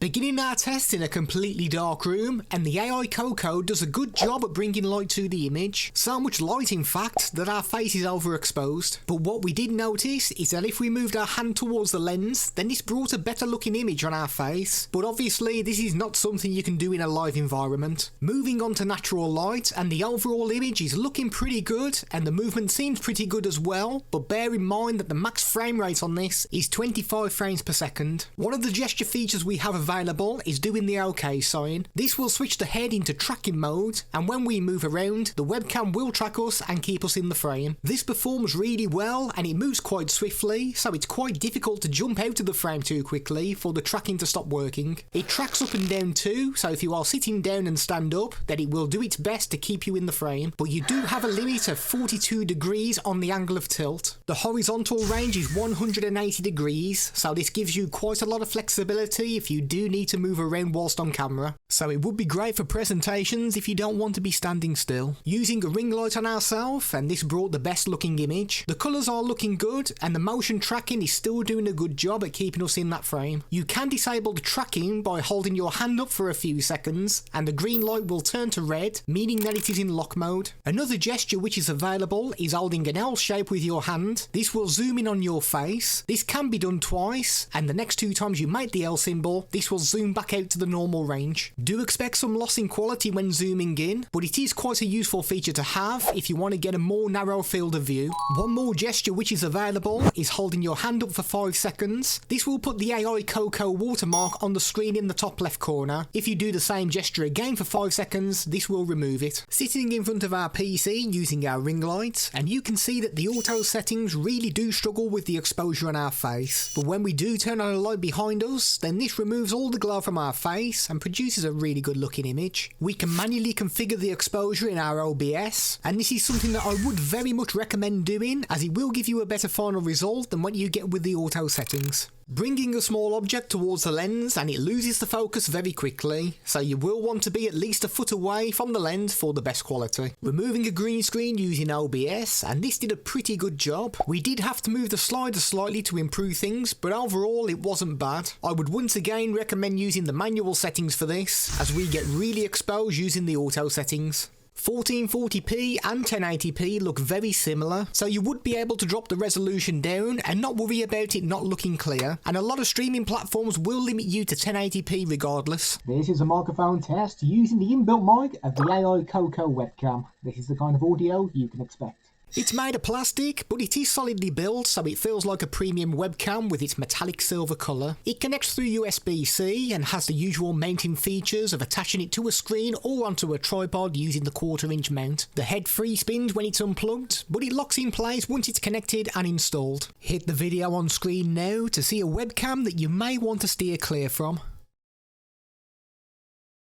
Beginning our test in a completely dark room, and the Aicoco does a good job at bringing light to the image. So much light in fact that our face is overexposed. But what we did notice is that if we moved our hand towards the lens, then this brought a better looking image on our face. But obviously this is not something you can do in a live environment. Moving on to natural light, and the overall image is looking pretty good, and the movement seems pretty good as well, but bear in mind that the max frame rate on this is 25 frames per second. One of the gesture features we have available is doing the OK sign. This will switch the head into tracking mode, and when we move around, the webcam will track us and keep us in the frame. This performs really well, and it moves quite swiftly, so it's quite difficult to jump out of the frame too quickly for the tracking to stop working. It tracks up and down too, so if you are sitting down and stand up, then it will do its best to keep you in the frame, but you do have a limit of 42 degrees on the angle of tilt. The horizontal range is 180 degrees, so this gives you quite a lot of flexibility if you do need to move around whilst on camera. So it would be great for presentations if you don't want to be standing still. Using a ring light on ourselves, and this brought the best looking image. The colours are looking good, and the motion tracking is still doing a good job at keeping us in that frame. You can disable the tracking by holding your hand up for a few seconds, and the green light will turn to red, meaning that it is in lock mode. Another gesture which is available is holding an L shape with your hand. This will zoom in on your face. This can be done twice, and the next 2 times you make the L symbol, this will zoom back out to the normal range. Do expect some loss in quality when zooming in, but it is quite a useful feature to have if you want to get a more narrow field of view. One more gesture which is available is holding your hand up for 5 seconds. This will put the Aicoco watermark on the screen in the top left corner. If you do the same gesture again for 5 seconds, this will remove it. Sitting in front of our PC using our ring light, and you can see that the auto settings really do struggle with the exposure on our face. But when we do turn on a light behind us, then this removes all the glow from our face and produces a really good looking image. We can manually configure the exposure in our OBS, and this is something that I would very much recommend doing, as it will give you a better final result than what you get with the auto settings. Bringing a small object towards the lens, and it loses the focus very quickly, so you will want to be at least a foot away from the lens for the best quality. Removing a green screen using OBS, and this did a pretty good job. We did have to move the slider slightly to improve things, but overall it wasn't bad. I would once again recommend using the manual settings for this, as we get really exposed using the auto settings. 1440p and 1080p look very similar, so you would be able to drop the resolution down and not worry about it not looking clear, and a lot of streaming platforms will limit you to 1080p regardless. This is a microphone test using the inbuilt mic of the Aicoco webcam. This is the kind of audio you can expect. It's made of plastic, but it is solidly built, so it feels like a premium webcam with its metallic silver colour. It connects through USB-C and has the usual mounting features of attaching it to a screen or onto a tripod using the 1/4-inch mount. The head free spins when it's unplugged, but it locks in place once it's connected and installed. Hit the video on screen now to see a webcam that you may want to steer clear from.